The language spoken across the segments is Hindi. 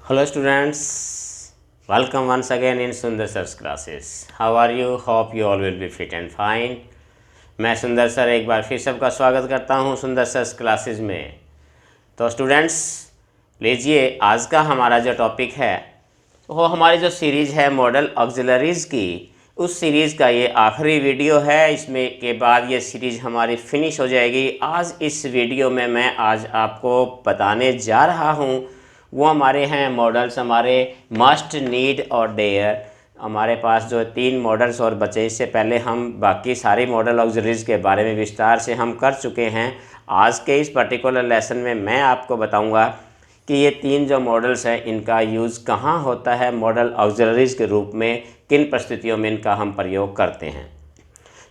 Hello students, welcome once again in Sundar Sir's classes. How are you? Hope you all will be fit and fine. मैं सुंदर सर एक बार फिर सबका स्वागत करता हूँ सुंदर सर क्लासेस में। तो स्टूडेंट्स लीजिए आज का हमारा जो टॉपिक है वो हमारी जो सीरीज़ है मॉडल ऑक्सिलरीज़ की, उस सीरीज़ का ये आखिरी वीडियो है। इसमें के बाद ये सीरीज़ हमारी फिनिश हो जाएगी। आज इस वीडियो में मैं आज आपको बताने जा रहा हूँ वो हमारे हैं मॉडल्स, हमारे मस्ट, नीड और डेयर। हमारे पास जो 3 मॉडल्स और बचे, इससे पहले हम बाकी सारी मॉडल ऑक्सिलरीज़ के बारे में विस्तार से हम कर चुके हैं। आज के इस पर्टिकुलर लेसन में मैं आपको बताऊंगा कि ये 3 जो मॉडल्स हैं इनका यूज़ कहाँ होता है मॉडल ऑक्सिलरीज़ के रूप में, किन परिस्थितियों में इनका हम प्रयोग करते हैं।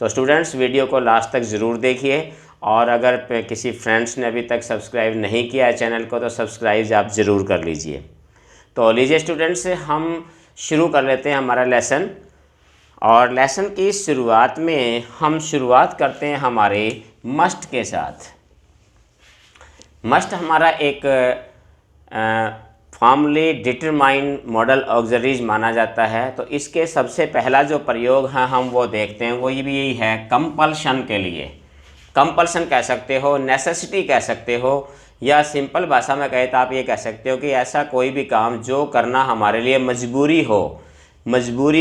तो स्टूडेंट्स वीडियो को लास्ट तक ज़रूर देखिए, और अगर किसी फ्रेंड्स ने अभी तक सब्सक्राइब नहीं किया है चैनल को तो सब्सक्राइब आप ज़रूर कर लीजिए। तो लीजिए स्टूडेंट्स हम शुरू कर लेते हैं हमारा लेसन। और लेसन की शुरुआत में हम शुरुआत करते हैं हमारे मस्ट के साथ। मस्ट हमारा एक फॉर्मली डिटरमाइंड मॉडल ऑक्सिलरीज माना जाता है। तो इसके सबसे पहला जो प्रयोग है हम वो देखते हैं, वो ये भी यही है कंपल्शन के लिए। कंपल्सन कह सकते हो, नेसेसिटी कह सकते हो, या सिंपल भाषा में कहे तो आप ये कह सकते हो कि ऐसा कोई भी काम जो करना हमारे लिए मजबूरी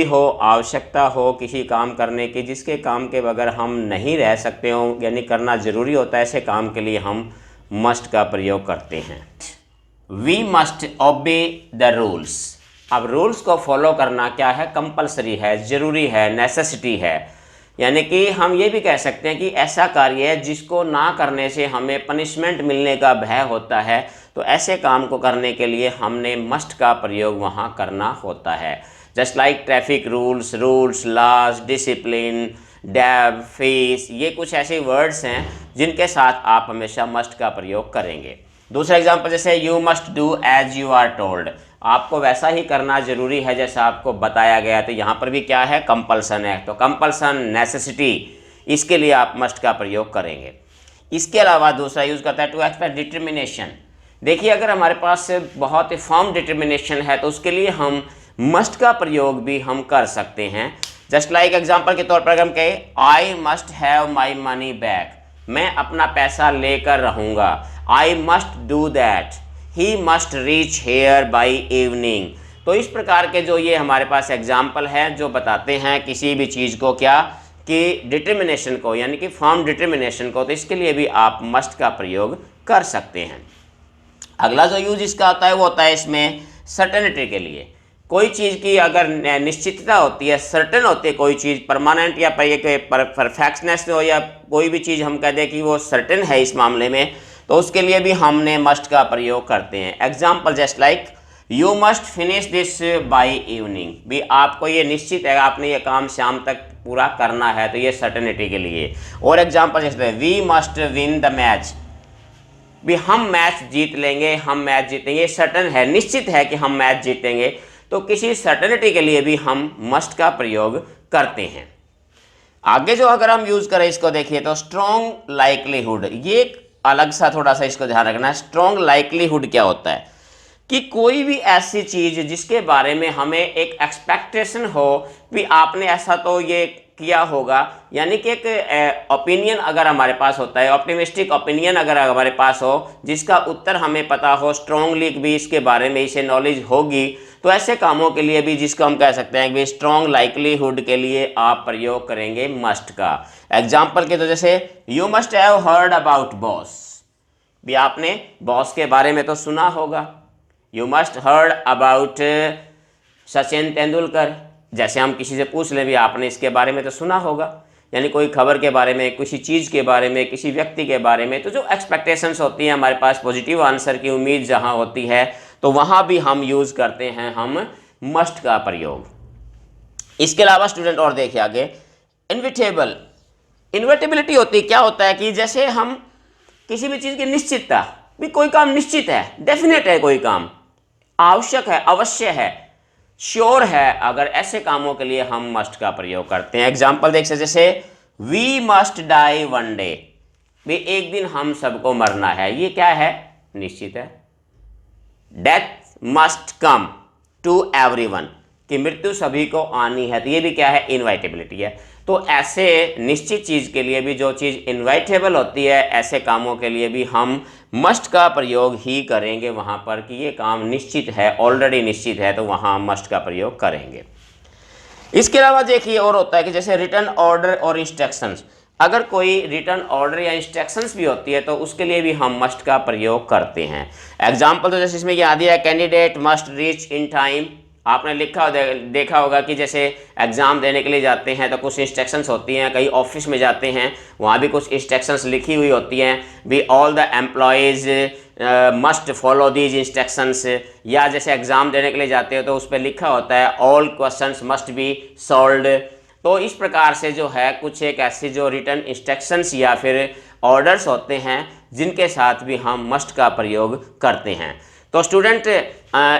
हो, आवश्यकता हो किसी काम करने की, जिसके काम के बगैर हम नहीं रह सकते हो, यानी करना ज़रूरी होता है, ऐसे काम के लिए हम मस्ट का प्रयोग करते हैं। We must obey the rules. अब रूल्स को फॉलो करना क्या है, कंपलसरी है, ज़रूरी है, नेसेसिटी है। यानी कि हम ये भी कह सकते हैं कि ऐसा कार्य है जिसको ना करने से हमें पनिशमेंट मिलने का भय होता है, तो ऐसे काम को करने के लिए हमने मस्ट का प्रयोग वहाँ करना होता है। Just like traffic rules, laws, discipline, डैब, फीस, ये कुछ ऐसे वर्ड्स हैं जिनके साथ आप हमेशा मस्ट का प्रयोग करेंगे। दूसरा एग्जाम्पल जैसे you must do as you are told, आपको वैसा ही करना जरूरी है जैसा आपको बताया गया। तो यहाँ पर भी क्या है, कंपल्सन है। तो कंपल्सन, नेसेसिटी, इसके लिए आप मस्ट का प्रयोग करेंगे। इसके अलावा दूसरा यूज़ करता है टू एक्सप्रेस डिटर्मिनेशन। देखिए अगर हमारे पास बहुत ही फर्म डिटर्मिनेशन है तो उसके लिए हम मस्ट का प्रयोग भी हम कर सकते हैं। जस्ट लाइक एग्जाम्पल के तौर पर अगर हम कहें I must have my money back, मैं अपना पैसा लेकर रहूँगा। I must do that, he must reach here by evening. तो इस प्रकार के जो ये हमारे पास एग्जाम्पल हैं जो बताते हैं किसी भी चीज़ को क्या, कि डिटर्मिनेशन को, यानी कि फर्म डिटर्मिनेशन को, तो इसके लिए भी आप मस्ट का प्रयोग कर सकते हैं। अगला जो यूज इसका आता है वो होता है इसमें सर्टेनिटी के लिए। कोई चीज़ की अगर निश्चितता होती है, सर्टेन होती है कोई चीज़, परमानेंट या परफेक्शनेस हो, या कोई भी चीज़ हम कह दें कि वो सर्टेन है इस मामले में, तो उसके लिए भी हमने मस्ट का प्रयोग करते हैं। Example just like you must finish this by evening, भी आपको ये निश्चित है आपने ये काम शाम तक पूरा करना है, तो ये सर्टेनिटी के लिए। और एग्जाम्पल जैसे we must win the match, भी हम मैच जीत लेंगे, हम मैच जीतेंगे, सर्टेन है, निश्चित है कि हम मैच जीतेंगे। तो किसी सर्टेनिटी के लिए भी हम मस्ट का प्रयोग करते हैं। आगे जो अगर हम यूज़ करें इसको देखिए तो स्ट्रॉन्ग लाइकलीहुड, ये एक अलग सा थोड़ा सा इसको ध्यान रखना है। स्ट्रॉन्ग लाइकलीहुड क्या होता है कि कोई भी ऐसी चीज़ जिसके बारे में हमें एक एक्सपेक्टेशन हो कि आपने ऐसा तो ये किया होगा, यानी कि एक ओपिनियन अगर हमारे पास होता है, ऑप्टिमिस्टिक ओपिनियन अगर हमारे पास हो जिसका उत्तर हमें पता हो, स्ट्रॉन्गली भी इसके बारे में इसे नॉलेज होगी, तो ऐसे कामों के लिए भी जिसको हम कह सकते हैं कि स्ट्रॉन्ग लाइकलीहुड के लिए आप प्रयोग करेंगे मस्ट का। एग्जाम्पल के तो जैसे you must have heard about boss, भी आपने बॉस के बारे में तो सुना होगा। You must heard about Sachin Tendulkar, जैसे हम किसी से पूछ लें भी आपने इसके बारे में तो सुना होगा, यानी कोई खबर के बारे में, किसी चीज़ के बारे में, किसी व्यक्ति के बारे में। तो जो एक्सपेक्टेशंस होती हैं हमारे पास, पॉजिटिव आंसर की उम्मीद जहाँ होती है, तो वहाँ भी हम यूज़ करते हैं हम मस्ट का प्रयोग। इसके अलावा स्टूडेंट और देखिए आगे इनविटेबल, इन्वर्टिबिलिटी होती है। क्या होता है कि जैसे हम किसी भी चीज़ की निश्चितता, भी कोई काम निश्चित है, डेफिनेट है, कोई काम आवश्यक है, अवश्य है, श्योर है, अगर ऐसे कामों के लिए हम मस्ट का प्रयोग करते हैं। एग्जाम्पल देख सकते जैसे we must die one day, भी एक दिन हम सबको मरना है, ये क्या है, निश्चित है। Death must come to everyone, कि मृत्यु सभी को आनी है, तो ये भी क्या है, इनवाइटेबिलिटी है। तो ऐसे निश्चित चीज़ के लिए भी, जो चीज़ इनवाइटेबल होती है, ऐसे कामों के लिए भी हम मस्ट का प्रयोग ही करेंगे वहाँ पर, कि ये काम निश्चित है, ऑलरेडी निश्चित है, तो वहाँ हम मस्ट का प्रयोग करेंगे। इसके अलावा देखिए और होता है कि जैसे रिटर्न ऑर्डर और इंस्ट्रक्शंस, अगर कोई रिटर्न ऑर्डर या इंस्ट्रक्शंस भी होती है तो उसके लिए भी हम मस्ट का प्रयोग करते हैं। एग्जाम्पल तो जैसे इसमें याद दिया है, candidate must reach in time. आपने देखा होगा कि जैसे एग्ज़ाम देने के लिए जाते हैं तो कुछ इंस्ट्रक्शंस होती हैं, कई ऑफिस में जाते हैं वहाँ भी कुछ इंस्ट्रक्शंस लिखी हुई होती हैं, भी all the employees must follow these instructions. या जैसे एग्ज़ाम देने के लिए जाते हो तो उस पर लिखा होता है all questions must be solved. तो इस प्रकार से जो है कुछ एक ऐसी जो रिटर्न इंस्ट्रक्शंस या फिर ऑर्डर्स होते हैं जिनके साथ भी हम मस्ट का प्रयोग करते हैं। तो स्टूडेंट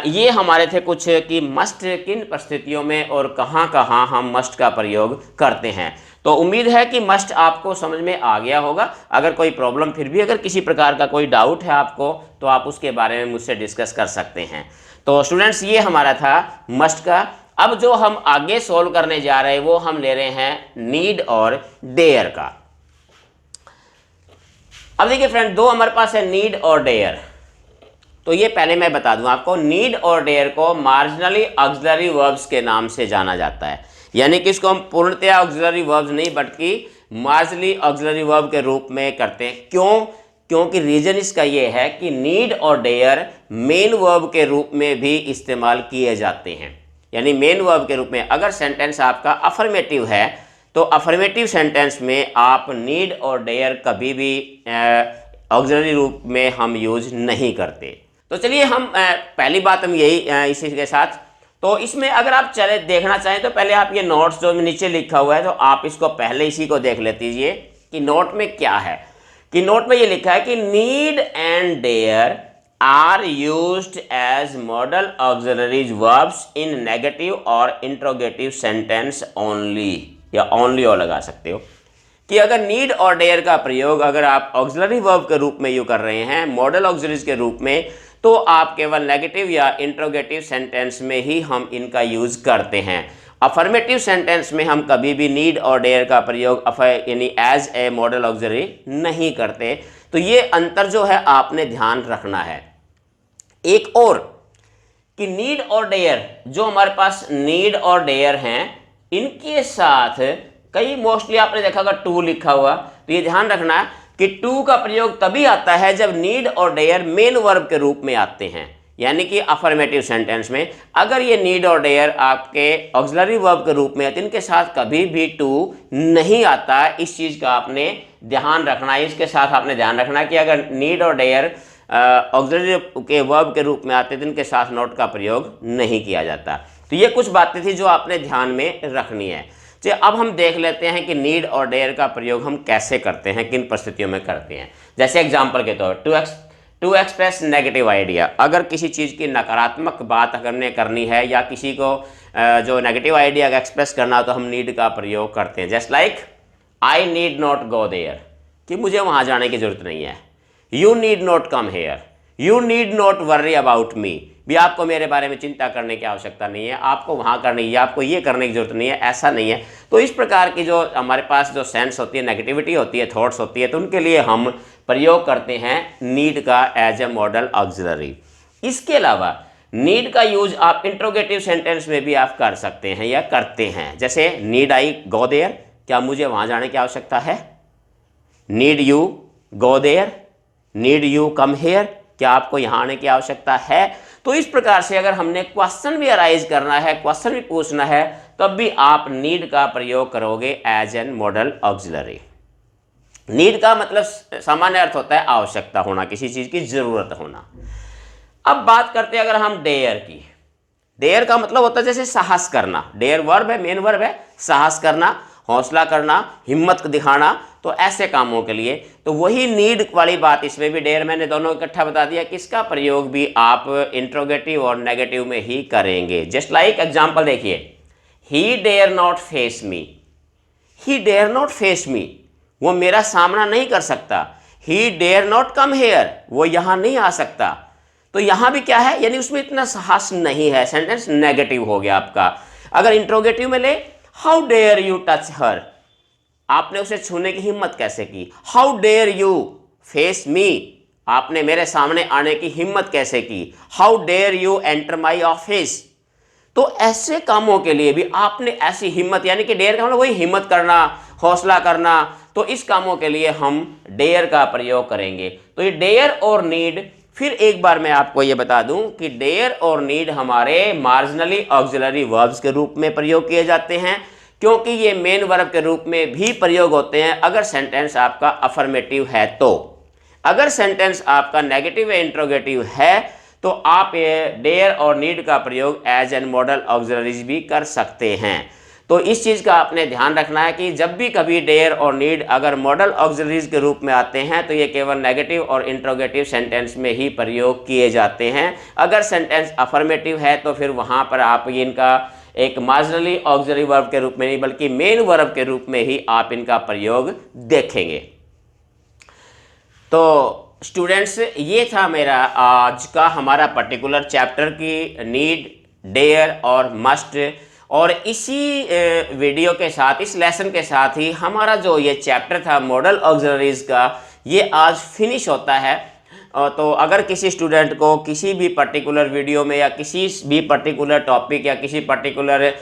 ये हमारे थे कुछ कि मस्ट किन परिस्थितियों में और कहाँ कहाँ हम मस्ट का प्रयोग करते हैं। तो उम्मीद है कि मस्ट आपको समझ में आ गया होगा। अगर कोई प्रॉब्लम फिर भी अगर किसी प्रकार का कोई डाउट है आपको तो आप उसके बारे में मुझसे डिस्कस कर सकते हैं। तो स्टूडेंट्स ये हमारा था मस्ट का। अब जो हम आगे सॉल्व करने जा रहे हैं वो हम ले रहे हैं नीड और डेयर का। अब देखिए फ्रेंड, दो हमारे पास है नीड और डेयर। तो ये पहले मैं बता दूं आपको, नीड और डेयर को मार्जिनली ऑक्सिलरी वर्ब्स के नाम से जाना जाता है, यानी कि इसको हम पूर्णतया ऑक्सिलरी वर्ब्स नहीं बल्कि मार्जिनली ऑक्सिलरी वर्ब के रूप में करते हैं। क्यों? क्योंकि रीजन इसका ये है कि नीड और डेयर मेन वर्ब के रूप में भी इस्तेमाल किए जाते हैं। यानी मेन वर्ब के रूप में अगर सेंटेंस आपका अफर्मेटिव है तो अफर्मेटिव सेंटेंस में आप नीड और डेयर कभी भी ऑक्सिलरी रूप में हम यूज नहीं करते। तो चलिए हम पहली बात हम यही इसी के साथ, तो इसमें अगर आप चले देखना चाहें तो पहले आप ये नोट्स जो नीचे लिखा हुआ है तो आप इसको पहले इसी को देख लेते दीजिए कि नोट में क्या है। कि नोट में ये लिखा है कि need and dare are used as modal auxiliaries verbs in negative और इंट्रोगेटिव सेंटेंस ओनली, या ओनली और लगा सकते हो कि अगर नीड और डेयर का प्रयोग अगर आप ऑक्सिलरी वर्ब के रूप में यूज कर रहे हैं, मॉडल ऑक्सिलरीज के रूप में, तो आप केवल नेगेटिव या इंट्रोगेटिव सेंटेंस में ही हम इनका यूज करते हैं। अफर्मेटिव सेंटेंस में हम कभी भी नीड और डेयर का प्रयोग यानी एज ए मॉडल ऑक्सिलरी नहीं करते। तो ये अंतर जो है आपने ध्यान रखना है। एक और कि नीड और डेयर, जो हमारे पास नीड और डेयर हैं, इनके साथ कई मोस्टली आपने देखा होगा टू लिखा हुआ, तो ये ध्यान रखना कि टू का प्रयोग तभी आता है जब नीड और डेयर मेन वर्ब के रूप में आते हैं, यानी कि अफर्मेटिव सेंटेंस में। अगर ये नीड और डेयर आपके ऑक्सिलरी वर्ब के रूप में है तो इनके साथ कभी भी टू नहीं आता। इस चीज़ का आपने ध्यान रखना है। इसके साथ आपने ध्यान रखना कि अगर नीड और डेयर ऑक्सिलरी के वर्ब के रूप में आते तो इनके साथ नॉट का प्रयोग नहीं किया जाता। तो ये कुछ बातें थी जो आपने ध्यान में रखनी है। तो अब हम देख लेते हैं कि नीड और डेयर का प्रयोग हम कैसे करते हैं, किन परिस्थितियों में करते हैं। जैसे एग्जांपल के तौर टू एक्सप्रेस नेगेटिव आइडिया, अगर किसी चीज़ की नकारात्मक बात हमने करनी है या किसी को जो नेगेटिव आइडिया का एक्सप्रेस करना हो तो हम नीड का प्रयोग करते हैं। Just like I need not go there, कि मुझे वहाँ जाने की जरूरत नहीं है। You need not come here, you need not worry about me, भी आपको मेरे बारे में चिंता करने की आवश्यकता नहीं है, आपको वहाँ करनी है, आपको ये करने की जरूरत नहीं है, ऐसा नहीं है। तो इस प्रकार की जो हमारे पास जो सेंस होती है, नेगेटिविटी होती है, थॉट्स होती है, तो उनके लिए हम प्रयोग करते हैं नीड का एज ए मॉडल ऑक्सिलरी। इसके अलावा नीड का यूज आप इंट्रोगेटिव सेंटेंस में भी आप कर सकते हैं या करते हैं। जैसे नीड आई गो देयर, क्या मुझे वहाँ जाने की आवश्यकता है। Need you go there, need you come here, क्या आपको यहाँ आने की आवश्यकता है। तो इस प्रकार से अगर हमने क्वेश्चन भी अराइज करना है, क्वेश्चन भी पूछना है, तब भी आप नीड का प्रयोग करोगे as an modal auxiliary. Need का मतलब सामान्य अर्थ होता है आवश्यकता होना, किसी चीज की जरूरत होना। अब बात करते हैं अगर हम डेयर की। डेयर का मतलब होता है जैसे साहस करना, डेयर वर्ब है, मेन वर्ब है, साहस करना, हौसला करना, हिम्मत दिखाना, तो ऐसे कामों के लिए। तो वही नीड वाली बात इसमें भी, डेयर मैंने दोनों इकट्ठा बता दिया कि इसका प्रयोग भी आप इंट्रोगेटिव और नेगेटिव में ही करेंगे। जस्ट लाइक एग्जांपल देखिए, he dare not face me, he dare not face me, वो मेरा सामना नहीं कर सकता। He dare not come here, वो यहाँ नहीं आ सकता। तो यहाँ भी क्या है, यानी उसमें इतना साहस नहीं है, सेंटेंस नेगेटिव हो गया आपका। अगर इंट्रोगेटिव में ले, how dare you touch her, आपने उसे छूने की हिम्मत कैसे की। How dare you face me, आपने मेरे सामने आने की हिम्मत कैसे की। How dare you enter my office, तो ऐसे कामों के लिए भी आपने ऐसी हिम्मत, यानी कि डेयर का मतलब वही हिम्मत करना, हौसला करना, तो इस कामों के लिए हम डेयर का प्रयोग करेंगे। तो ये डेयर और नीड, फिर एक बार मैं आपको ये बता दूं कि डेयर और नीड हमारे मार्जिनली ऑक्सिलरी वर्ब्स के रूप में प्रयोग किए जाते हैं, क्योंकि ये मेन वर्ब के रूप में भी प्रयोग होते हैं अगर सेंटेंस आपका अफर्मेटिव है। तो अगर सेंटेंस आपका नेगेटिव या इंट्रोगेटिव है तो आप ये डेयर और नीड का प्रयोग एज एन मॉडल ऑक्सिलरीज भी कर सकते हैं। तो इस चीज़ का आपने ध्यान रखना है कि जब भी कभी डेयर और नीड अगर मॉडल ऑक्सिलरीज के रूप में आते हैं तो ये केवल नेगेटिव और इंट्रोगेटिव सेंटेंस में ही प्रयोग किए जाते हैं। अगर सेंटेंस अफर्मेटिव है तो फिर वहाँ पर आप इनका एक मार्जिनली ऑक्सिलरी वर्ब के रूप में नहीं बल्कि मेन वर्ब के रूप में ही आप इनका प्रयोग देखेंगे। तो स्टूडेंट्स, ये था मेरा आज का हमारा पर्टिकुलर चैप्टर की नीड, डेयर और मस्ट। और इसी वीडियो के साथ, इस लेसन के साथ ही हमारा जो ये चैप्टर था मॉडल ऑक्सिलरीज का, ये आज फिनिश होता है। तो अगर किसी स्टूडेंट को किसी भी पर्टिकुलर वीडियो में या किसी भी पर्टिकुलर टॉपिक या किसी पर्टिकुलर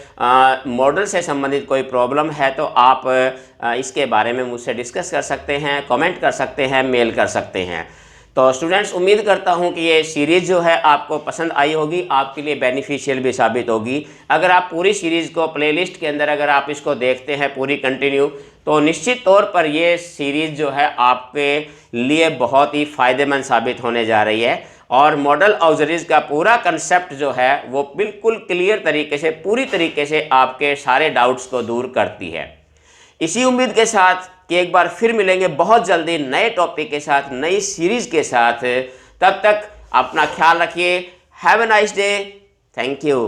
मॉडल से संबंधित कोई प्रॉब्लम है तो आप इसके बारे में मुझसे डिस्कस कर सकते हैं, कमेंट कर सकते हैं, मेल कर सकते हैं। तो स्टूडेंट्स, उम्मीद करता हूं कि ये सीरीज़ जो है आपको पसंद आई होगी, आपके लिए बेनिफिशियल भी साबित होगी। अगर आप पूरी सीरीज़ को प्लेलिस्ट के अंदर अगर आप इसको देखते हैं पूरी कंटिन्यू, तो निश्चित तौर पर ये सीरीज़ जो है आपके लिए बहुत ही फ़ायदेमंद साबित होने जा रही है। और मॉडल ऑक्सिलरीज का पूरा कंसेप्ट जो है वो बिल्कुल क्लियर तरीके से, पूरी तरीके से आपके सारे डाउट्स को दूर करती है। इसी उम्मीद के साथ कि एक बार फिर मिलेंगे बहुत जल्दी नए टॉपिक के साथ, नई सीरीज़ के साथ। तब तक अपना ख्याल रखिए। Have a nice day. Thank you.